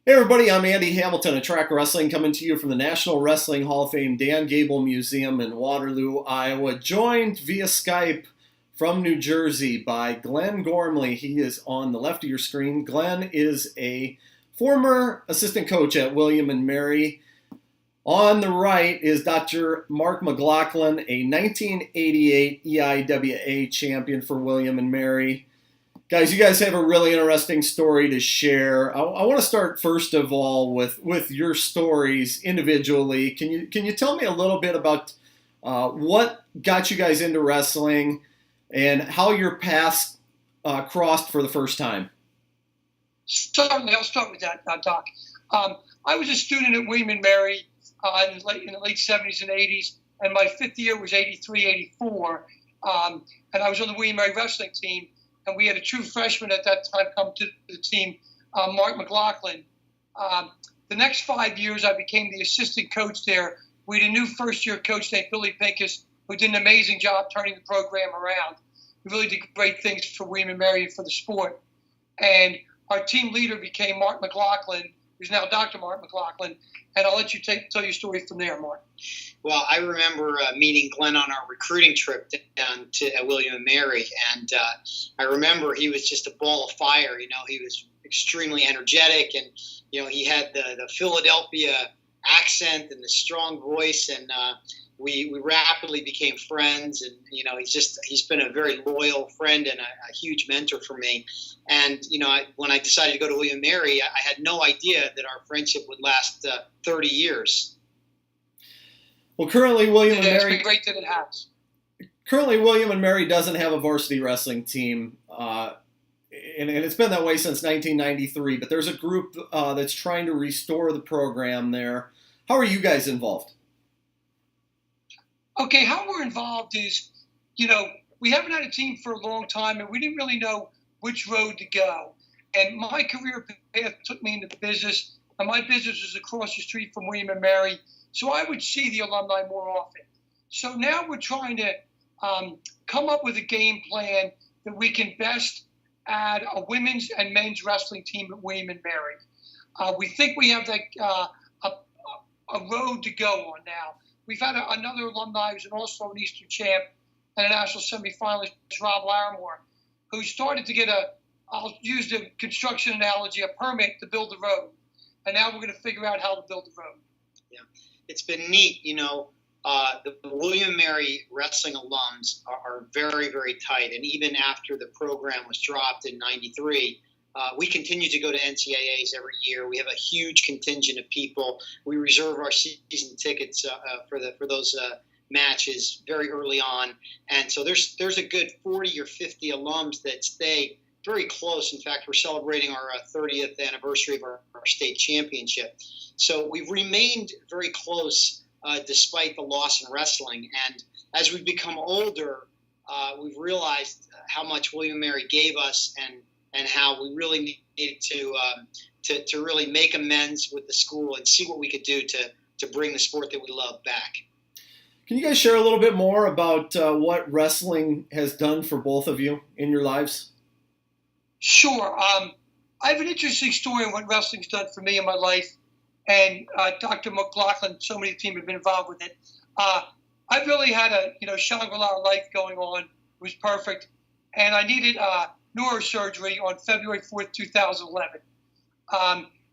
Hey everybody, I'm Andy Hamilton of Track Wrestling, coming to you from the National Wrestling Hall of Fame Dan Gable Museum in Waterloo, Iowa, joined via Skype from New Jersey by Glenn Gormley. He is on the left of your screen. Glenn is a former assistant coach at William and Mary. On the right is Dr. Mark McLaughlin, a 1988 EIWA champion for William and Mary. Guys, you guys have a really interesting story to share. I want to start first of all with your stories individually. Can you tell me a little bit about what got you guys into wrestling and how your paths crossed for the first time? Certainly, I'll start with that, Doc. I was a student at William and Mary in the late 70s and 80s, and my fifth year was 83, 84, and I was on the William and Mary wrestling team. And we had a true freshman at that time come to the team, Mark McLaughlin. The next 5 years, I became the assistant coach there. We had a new first-year coach named Billy Pincus, who did an amazing job turning the program around. He really did great things for William and Mary and for the sport. And our team leader became Mark McLaughlin, who's now Dr. Mark McLaughlin. And I'll let you tell your story from there, Mark. Well, I remember meeting Glenn on our recruiting trip down to William and Mary, and I remember he was just a ball of fire. You know, he was extremely energetic, and he had the Philadelphia accent and the strong voice, and we rapidly became friends. And he's been a very loyal friend and a huge mentor for me. And when I decided to go to William and Mary, I had no idea that our friendship would last 30 years. Well, currently William and It's Mary. been great that it has. Currently, William and Mary doesn't have a varsity wrestling team, and it's been that way since 1993. But there's a group that's trying to restore the program there. How are you guys involved? Okay, how we're involved is, we haven't had a team for a long time, and we didn't really know which road to go. And my career path took me into business, and my business was across the street from William and Mary, so I would see the alumni more often. So now we're trying to come up with a game plan that we can best add a women's and men's wrestling team at William and Mary. We think we have a road to go on now. We've had another alumni who's an All-Star and Eastern champ and a national semifinalist, Rob Larimore, who started to get I'll use the construction analogy, a permit to build the road. And now we're going to figure out how to build the road. Yeah, it's been neat. The William and Mary wrestling alums are very, very tight. And even after the program was dropped in '93, we continue to go to NCAAs every year. We have a huge contingent of people. We reserve our season tickets for those matches very early on. And so there's a good 40 or 50 alums that stay very close. In fact, we're celebrating our 30th anniversary of our state championship. So we've remained very close despite the loss in wrestling. And as we've become older, we've realized how much William and Mary gave us and how we really needed to really make amends with the school and see what we could do to bring the sport that we love back. Can you guys share a little bit more about what wrestling has done for both of you in your lives? Sure. I have an interesting story on what wrestling's done for me in my life, and Dr. McLaughlin, so many teams have been involved with it. I really had a Shangri-La life going on. It was perfect, and I needed neurosurgery on February 4th, 2011.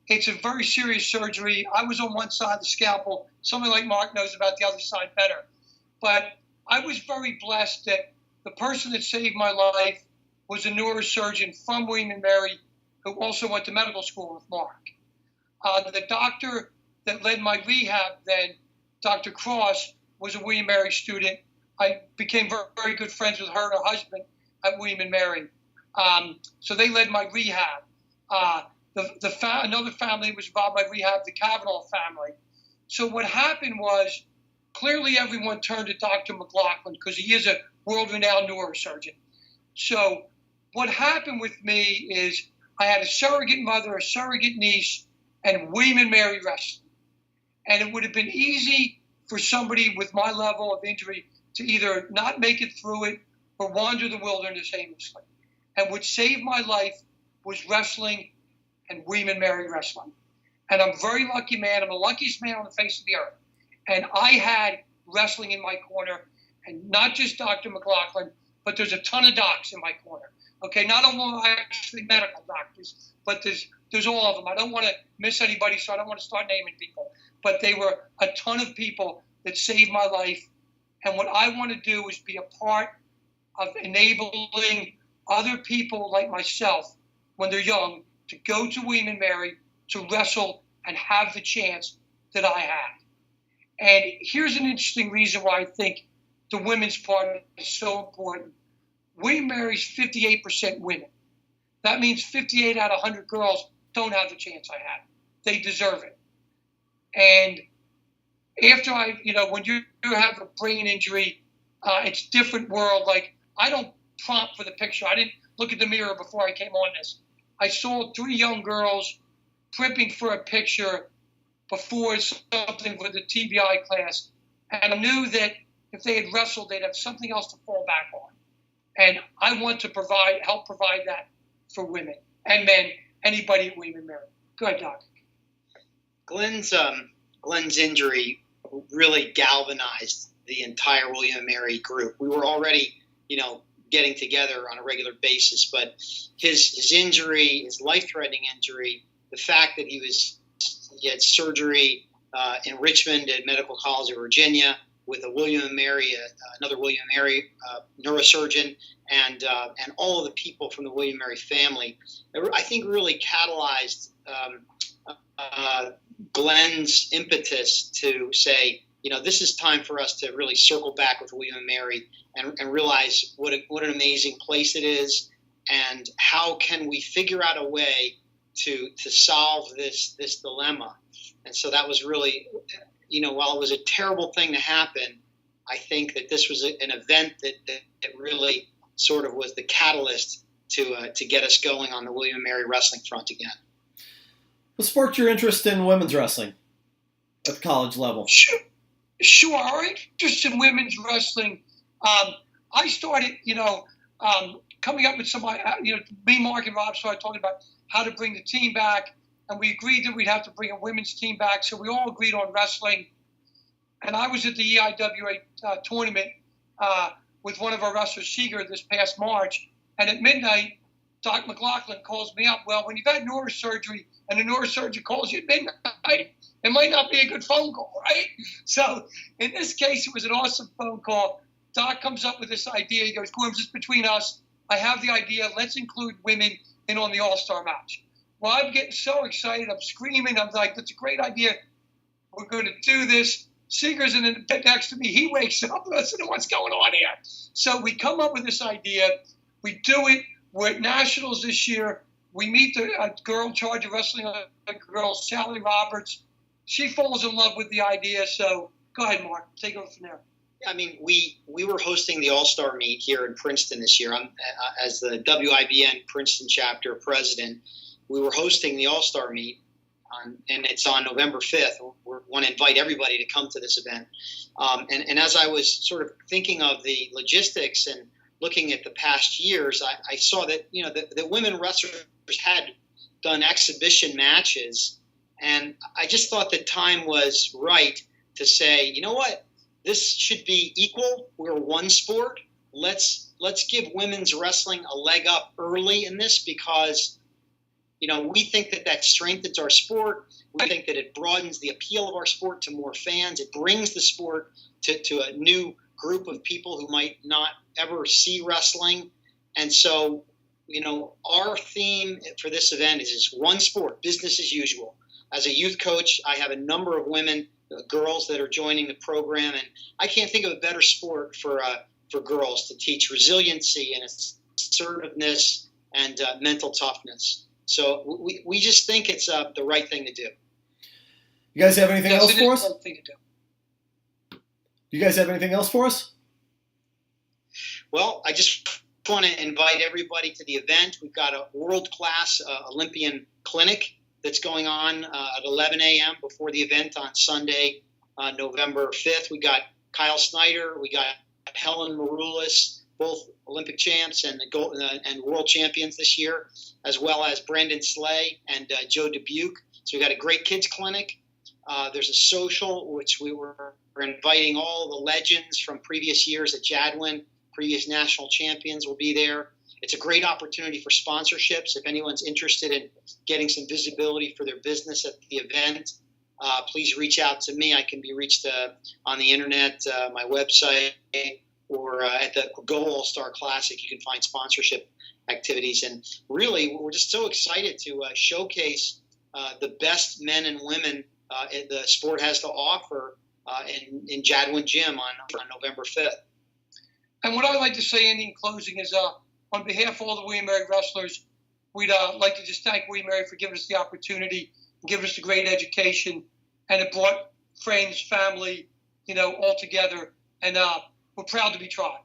It's a very serious surgery. I was on one side of the scalpel. Somebody like Mark knows about the other side better. But I was very blessed that the person that saved my life was a neurosurgeon from William and Mary who also went to medical school with Mark. The doctor that led my rehab then, Dr. Cross, was a William and Mary student. I became very, very good friends with her and her husband at William and Mary. So they led my rehab. Another family was involved in my rehab, the Kavanaugh family. So what happened was, clearly everyone turned to Dr. McLaughlin because he is a world-renowned neurosurgeon. So what happened with me is I had a surrogate mother, a surrogate niece, and William and Mary wrestling. And it would have been easy for somebody with my level of injury to either not make it through it or wander the wilderness aimlessly. And what saved my life was wrestling and William and Mary wrestling. And I'm a very lucky man. I'm the luckiest man on the face of the earth. And I had wrestling in my corner, and not just Dr. McLaughlin, but there's a ton of docs in my corner. Okay, not only actually medical doctors, but there's all of them. I don't want to miss anybody, so I don't want to start naming people. But they were a ton of people that saved my life. And what I want to do is be a part of enabling other people like myself, when they're young, to go to William & Mary, to wrestle, and have the chance that I had. And here's an interesting reason why I think the women's part is so important. William & Mary's 58% women. That means 58 out of 100 girls don't have the chance I had. They deserve it. And after when you have a brain injury, it's a different world. Like, I don't prompt for the picture. I didn't look at the mirror before I came on this. I saw 3 young girls primping for a picture before something for the TBI class. And I knew that if they had wrestled, they'd have something else to fall back on. And I want to help provide that for women and men, anybody at William & Mary. Go ahead, Doc. Glenn's injury really galvanized the entire William & Mary group. We were already, getting together on a regular basis, but his injury, his life-threatening injury, the fact that he had surgery in Richmond at Medical College of Virginia with a William & Mary, another William & Mary neurosurgeon, and all of the people from the William & Mary family, I think really catalyzed Glenn's impetus to say, this is time for us to really circle back with William & Mary and realize what an amazing place it is, and how can we figure out a way to solve this dilemma. And so that was really, while it was a terrible thing to happen, I think that this was an event that really sort of was the catalyst to get us going on the William & Mary wrestling front again. What sparked your interest in women's wrestling at the college level? Sure. Our interest in women's wrestling, I started, coming up with some, me, Mark, and Rob started talking about how to bring the team back, and we agreed that we'd have to bring a women's team back, so we all agreed on wrestling. And I was at the EIWA tournament with one of our wrestlers, Seeger, this past March, and at midnight, Doc McLaughlin calls me up. Well, when you've had neurosurgery and the neurosurgeon calls you at midnight, it might not be a good phone call, right? So in this case, it was an awesome phone call. Doc comes up with this idea. He goes, Gorms, it's between us. I have the idea. Let's include women in on the All-Star match. Well, I'm getting so excited. I'm screaming. I'm like, that's a great idea. We're going to do this. Seeger's in the bed next to me. He wakes up. Listen to what's going on here. So we come up with this idea. We do it. We're at Nationals this year. We meet the girl in charge of wrestling, a girl, Sally Roberts. She falls in love with the idea. So go ahead, Mark. Take over from there. I mean, we were hosting the All-Star Meet here in Princeton this year. I'm as the WIBN Princeton chapter president. We were hosting the All-Star Meet, and it's on November 5th. We want to invite everybody to come to this event. And as I was sort of thinking of the logistics and looking at the past years, I saw that the women wrestlers had done exhibition matches, and I just thought the time was right to say, you know what, this should be equal. We're one sport. Let's give women's wrestling a leg up early in this, because we think that strengthens our sport. We think that it broadens the appeal of our sport to more fans. It brings the sport to a new group of people who might not ever see wrestling. And so, our theme for this event is one sport, business as usual. As a youth coach, I have a number of women, girls that are joining the program, and I can't think of a better sport for girls to teach resiliency and assertiveness and mental toughness. So we just think it's the right thing to do. You guys have anything else for us? You guys have anything else for us? Well, I just want to invite everybody to the event. We've got a world-class Olympian clinic that's going on at 11 a.m. before the event on Sunday, November 5th. We got Kyle Snyder, we got Helen Maroulis, both Olympic champs and world champions this year, as well as Brandon Slay and Joe Dubuque. So we got a great kids clinic. There's a social, which we're inviting all the legends from previous years at Jadwin, previous national champions will be there. It's a great opportunity for sponsorships. If anyone's interested in getting some visibility for their business at the event, please reach out to me. I can be reached on the internet, my website, or at the Go All-Star Classic. You can find sponsorship activities. And really, we're just so excited to showcase the best men and women the sport has to offer in Jadwin Gym on November 5th. And what I'd like to say, Andy, in closing is on behalf of all the William & Mary wrestlers, we'd like to just thank William & Mary for giving us the opportunity and giving us a great education. And it brought friends, family, all together. And we're proud to be Tribe.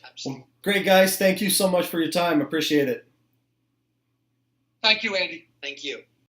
Absolutely. Well, great, guys. Thank you so much for your time. Appreciate it. Thank you, Andy. Thank you.